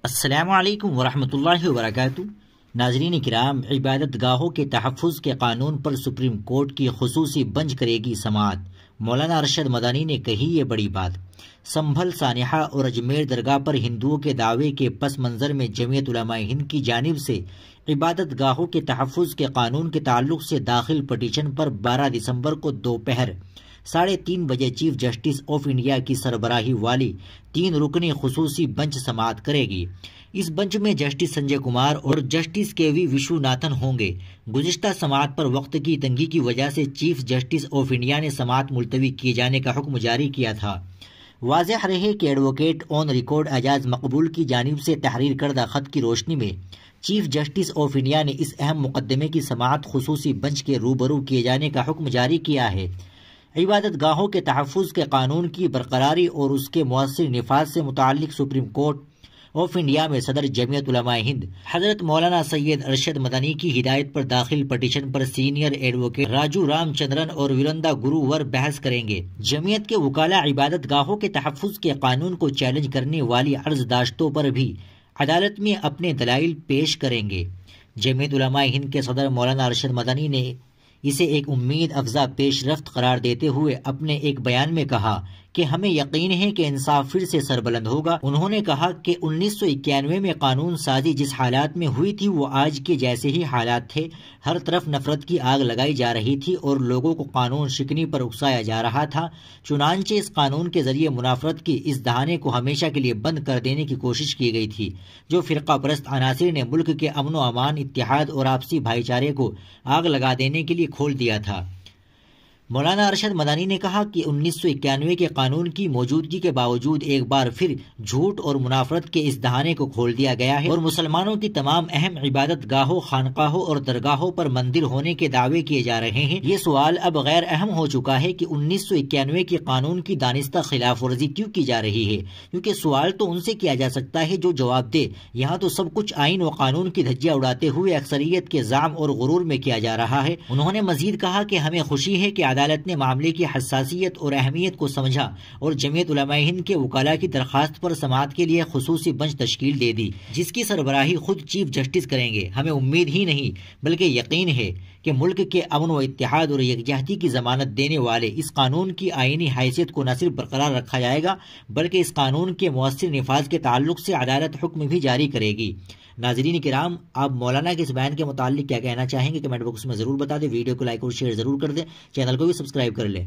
السلام علیکم ورحمۃ اللہ وبرکاتہ۔ ناظرین کرام، عبادت گاہوں کے تحفظ کے قانون پر سپریم کورٹ کی خصوصی بنچ کرے گی سماعت۔ مولانا ارشد مدنی نے کہی یہ بڑی بات۔ سنبھل، سانحہ اور اجمیر درگاہ پر ہندوؤں کے دعوے کے پس منظر میں جمعیت علماء ہند کی جانب سے عبادت گاہوں کے تحفظ کے قانون کے تعلق سے داخل پٹیشن پر 12 دسمبر کو دوپہر 3:30 بجے چیف جسٹس آف انڈیا کی سربراہی والی 3 رکنی خصوصی بنچ سماعت کرے گی۔ اس بنچ میں جسٹس سنجے کمار اور جسٹس کے وی وشو ناتھن ہوں گے۔ گزشتہ سماعت پر وقت کی تنگی کی وجہ سے چیف جسٹس آف انڈیا نے سماعت ملتوی کیے جانے کا حکم جاری کیا تھا۔ واضح رہے کہ ایڈوکیٹ آن ریکارڈ اعجاز مقبول کی جانب سے تحریر کردہ خط کی روشنی میں چیف جسٹس آف انڈیا نے اس اہم مقدمے کی سماعت خصوصی بنچ کے روبرو کیے جانے کا حکم جاری کیا ہے۔ عبادت گاہوں کے تحفظ کے قانون کی برقراری اور اس کے مؤثر نفاذ سے متعلق سپریم کورٹ آف انڈیا میں صدر جمعیت علماء ہند حضرت مولانا سید ارشد مدنی کی ہدایت پر داخل پٹیشن پر سینئر ایڈوکیٹ راجو رام چندرن اور ورندا گروور بحث کریں گے۔ جمعیت کے وکلاء عبادت گاہوں کے تحفظ کے قانون کو چیلنج کرنے والی عرض داشتوں پر بھی عدالت میں اپنے دلائل پیش کریں گے۔ جمعیت علماء ہند کے صدر مولانا ارشد مدنی نے اسے ایک امید افزا پیش رفت قرار دیتے ہوئے اپنے ایک بیان میں کہا کہ ہمیں یقین ہے کہ انصاف پھر سے سربلند ہوگا۔ انہوں نے کہا کہ 1991 میں قانون سازی جس حالات میں ہوئی تھی وہ آج کے جیسے ہی حالات تھے۔ ہر طرف نفرت کی آگ لگائی جا رہی تھی اور لوگوں کو قانون شکنی پر اکسایا جا رہا تھا۔ چنانچہ اس قانون کے ذریعے منافرت کی اس دہانے کو ہمیشہ کے لیے بند کر دینے کی کوشش کی گئی تھی جو فرقہ پرست عناصر نے ملک کے امن و امان، اتحاد اور آپسی بھائی چارے کو آگ لگا دینے کے لیے کھول دیا تھا۔ مولانا ارشد مدنی نے کہا کہ 1991 کے قانون کی موجودگی کے باوجود ایک بار پھر جھوٹ اور منافرت کے اس دہانے کو کھول دیا گیا ہے اور مسلمانوں کی تمام اہم عبادت گاہوں، خانقاہوں اور درگاہوں پر مندر ہونے کے دعوے کیے جا رہے ہیں۔ یہ سوال اب غیر اہم ہو چکا ہے کہ 1991 کے قانون کی دانستہ خلاف ورزی کیوں کی جا رہی ہے، کیونکہ سوال تو ان سے کیا جا سکتا ہے جو جواب دے۔ یہاں تو سب کچھ آئین و قانون کی دھجیاں اڑاتے ہوئے اکثریت کے زعم اور غرور میں کیا جا رہا ہے۔ انہوں نے مزید کہا کہ ہمیں خوشی ہے کہ عدالت نے معاملے کی حساسیت اور اہمیت کو سمجھا اور جمعیت علماء ہند کے وکلاء کی درخواست پر سماعت کے لیے خصوصی بنچ تشکیل دے دی جس کی سربراہی خود چیف جسٹس کریں گے۔ ہمیں امید ہی نہیں بلکہ یقین ہے کہ ملک کے امن و اتحاد اور یکجہتی کی ضمانت دینے والے اس قانون کی آئینی حیثیت کو نہ صرف برقرار رکھا جائے گا بلکہ اس قانون کے مؤثر نفاذ کے تعلق سے عدالت حکم بھی جاری کرے گی۔ ناظرین کرام، آپ مولانا کے اس بیان کے متعلق کیا کہنا چاہیں گے؟ کمنٹ باکس میں ضرور بتا دیں۔ ویڈیو کو لائک اور شیئر ضرور کر دیں، چینل کو بھی سبسکرائب کر لیں۔